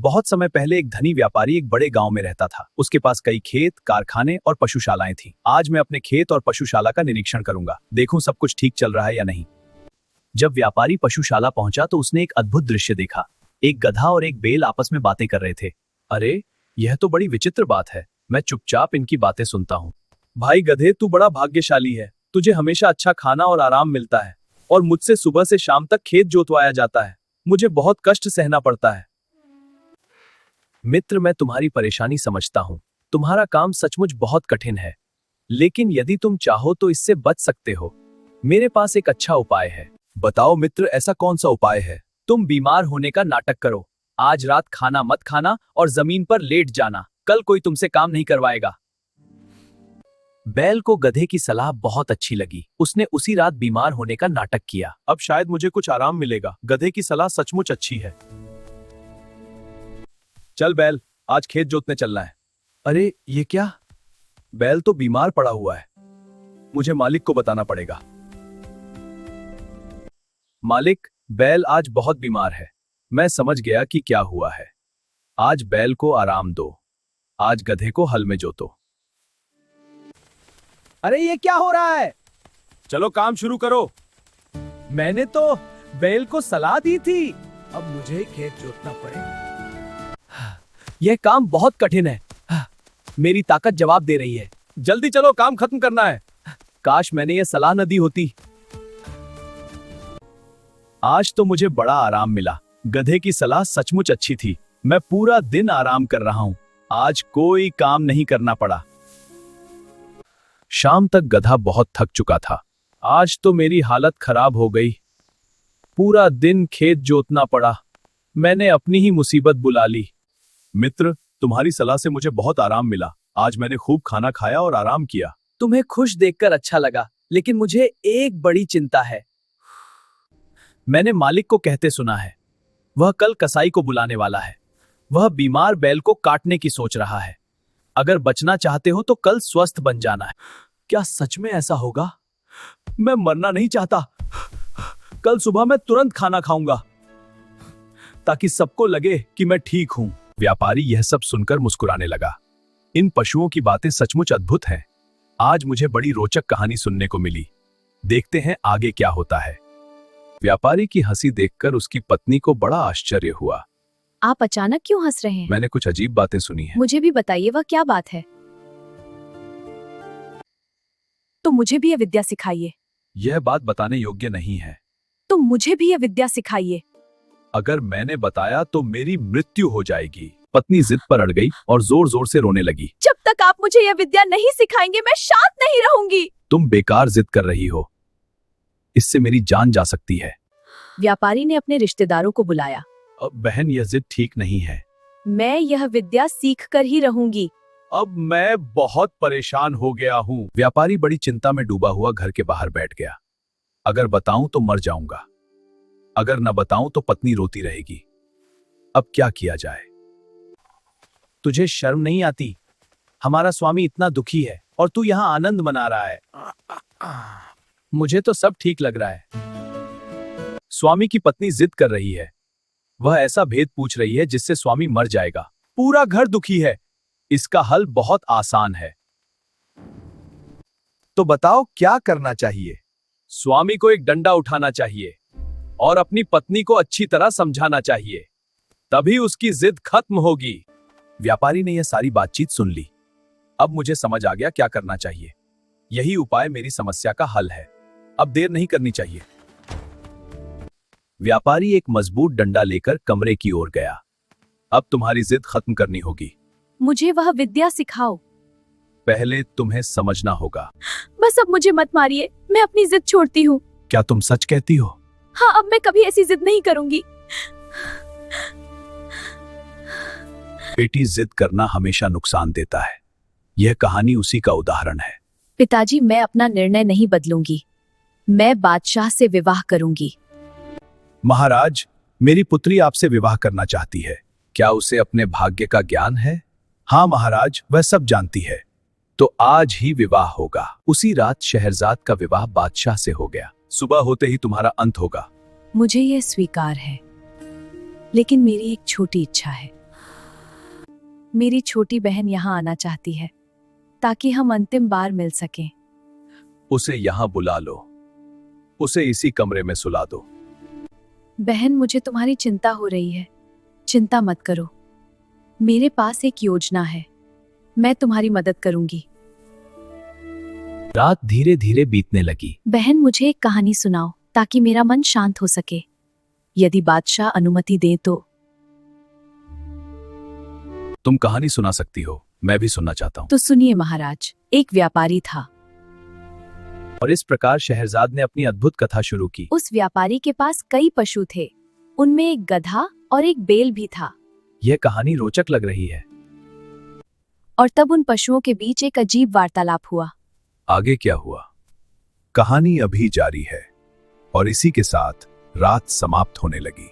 बहुत समय पहले एक धनी व्यापारी एक बड़े गांव में रहता था। उसके पास कई खेत, कारखाने और पशुशालाएं थीं। आज मैं अपने खेत और पशुशाला का निरीक्षण करूंगा, देखूं सब कुछ ठीक चल रहा है या नहीं। जब व्यापारी पशुशाला पहुंचा तो उसने एक अद्भुत दृश्य देखा। एक गधा और एक बैल आपस में बातें कर रहे थे। अरे, यह तो बड़ी विचित्र बात है। मैं चुपचाप इनकी बातें सुनता हूँ। भाई गधे, तू बड़ा भाग्यशाली है। तुझे हमेशा अच्छा खाना और आराम मिलता है और मुझसे सुबह से शाम तक खेत जोतवाया जाता है। मुझे बहुत कष्ट सहना पड़ता है। मित्र, मैं तुम्हारी परेशानी समझता हूँ। तुम्हारा काम सचमुच बहुत कठिन है, लेकिन यदि तुम चाहो तो इससे बच सकते हो। मेरे पास एक अच्छा उपाय है। बताओ मित्र, ऐसा कौन सा उपाय है? तुम बीमार होने का नाटक करो। आज रात खाना मत खाना और जमीन पर लेट जाना। कल कोई तुमसे काम नहीं करवाएगा। बैल को गधे की सलाह बहुत अच्छी लगी। उसने उसी रात बीमार होने का नाटक किया। अब शायद मुझे कुछ आराम मिलेगा। गधे की सलाह सचमुच अच्छी है। चल बैल, आज खेत जोतने चलना है। अरे, ये क्या? बैल तो बीमार पड़ा हुआ है। मुझे मालिक को बताना पड़ेगा। मालिक, बैल आज बहुत बीमार है। मैं समझ गया कि क्या हुआ है। आज बैल को आराम दो। आज गधे को हल में जोतो। अरे, ये क्या हो रहा है? चलो काम शुरू करो। मैंने तो बैल को सलाह दी थी। अब मुझे खेत जोतना पड़ेगा। यह काम बहुत कठिन है। मेरी ताकत जवाब दे रही है। जल्दी चलो, काम खत्म करना है। काश मैंने यह सलाह न दी होती। आज तो मुझे बड़ा आराम मिला। गधे की सलाह सचमुच अच्छी थी। मैं पूरा दिन आराम कर रहा हूं। आज कोई काम नहीं करना पड़ा। शाम तक गधा बहुत थक चुका था। आज तो मेरी हालत खराब हो गई। पूरा दिन खेत जोतना पड़ा। मैंने अपनी ही मुसीबत बुला ली। मित्र, तुम्हारी सलाह से मुझे बहुत आराम मिला। आज मैंने खूब खाना खाया और आराम किया। तुम्हें खुश देखकर अच्छा लगा, लेकिन मुझे एक बड़ी चिंता है। मैंने मालिक को कहते सुना है, वह कल कसाई को बुलाने वाला है। वह बीमार बैल को काटने की सोच रहा है। अगर बचना चाहते हो तो कल स्वस्थ बन जाना है। क्या सच में ऐसा होगा? मैं मरना नहीं चाहता। कल सुबह मैं तुरंत खाना खाऊंगा ताकि सबको लगे कि मैं ठीक हूं। व्यापारी यह सब सुनकर मुस्कुराने लगा। इन पशुओं की बातें सचमुच अद्भुत हैं। आज मुझे बड़ी रोचक कहानी सुनने को मिली। देखते हैं आगे क्या होता है। व्यापारी की हंसी देखकर उसकी पत्नी को बड़ा आश्चर्य हुआ। आप अचानक क्यों हंस रहे हैं? मैंने कुछ अजीब बातें सुनी हैं। मुझे भी बताइए, वह क्या बात है? तो मुझे भी यह विद्या सिखाइए। यह बात बताने योग्य नहीं है। तो मुझे भी यह विद्या सिखाइए। अगर मैंने बताया तो मेरी मृत्यु हो जाएगी। पत्नी जिद पर अड़ गई और जोर जोर से रोने लगी। जब तक आप मुझे यह विद्या नहीं सिखाएंगे, मैं शांत नहीं रहूंगी। तुम बेकार जिद कर रही हो। इससे मेरी जान जा सकती है। व्यापारी ने अपने रिश्तेदारों को बुलाया। बहन, यह जिद ठीक नहीं है। मैं यह विद्या सीख कर ही रहूंगी। अब मैं बहुत परेशान हो गया हूँ। व्यापारी बड़ी चिंता में डूबा हुआ घर के बाहर बैठ गया। अगर बताऊं तो मर जाऊंगा। अगर न बताऊं तो पत्नी रोती रहेगी। अब क्या किया जाए? तुझे शर्म नहीं आती? हमारा स्वामी इतना दुखी है और तू यहाँ आनंद मना रहा है। मुझे तो सब ठीक लग रहा है। स्वामी की पत्नी जिद कर रही है। वह ऐसा भेद पूछ रही है जिससे स्वामी मर जाएगा। पूरा घर दुखी है। इसका हल बहुत आसान है। तो बताओ क्या करना चाहिए? स्वामी को एक डंडा उठाना चाहिए और अपनी पत्नी को अच्छी तरह समझाना चाहिए। तभी उसकी जिद खत्म होगी। व्यापारी ने यह सारी बातचीत सुन ली। अब मुझे समझ आ गया क्या करना चाहिए। यही उपाय मेरी समस्या का हल है। अब देर नहीं करनी चाहिए। व्यापारी एक मजबूत डंडा लेकर कमरे की ओर गया। अब तुम्हारी जिद खत्म करनी होगी। मुझे वह विद्या सिखाओ। पहले तुम्हें समझना होगा। बस अब मुझे मत मारिए, मैं अपनी जिद छोड़ती हूँ। क्या तुम सच कहती हो? हाँ, अब मैं कभी ऐसी जिद नहीं करूंगी। बेटी, जिद करना हमेशा नुकसान देता है। यह कहानी उसी का उदाहरण है। पिताजी, मैं अपना निर्णय नहीं बदलूंगी। मैं बादशाह से विवाह करूंगी। महाराज, मेरी पुत्री आपसे विवाह करना चाहती है। क्या उसे अपने भाग्य का ज्ञान है? हाँ महाराज, वह सब जानती है। तो आज ही विवाह होगा। उसी रात शहरजाद का विवाह बादशाह से हो गया। सुबह होते ही तुम्हारा अंत होगा। मुझे यह स्वीकार है, लेकिन मेरी एक छोटी इच्छा है। मेरी छोटी बहन यहाँ आना चाहती है ताकि हम अंतिम बार मिल सकें। उसे यहाँ बुला लो, उसे इसी कमरे में सुला दो। बहन, मुझे तुम्हारी चिंता हो रही है। चिंता मत करो, मेरे पास एक योजना है, मैं तुम्हारी मदद करूंगी। रात धीरे धीरे बीतने लगी। बहन, मुझे एक कहानी सुनाओ ताकि मेरा मन शांत हो सके। यदि बादशाह अनुमति दे तो। तुम कहानी सुना सकती हो, मैं भी सुनना चाहता हूँ। तो सुनिए महाराज, एक व्यापारी था। और इस प्रकार शहरजाद ने अपनी अद्भुत कथा शुरू की। उस व्यापारी के पास कई पशु थे, उनमें एक गधा और एक बैल भी था। यह कहानी रोचक लग रही है। और तब उन पशुओं के बीच एक अजीब वार्तालाप हुआ। आगे क्या हुआ? कहानी अभी जारी है और इसी के साथ रात समाप्त होने लगी।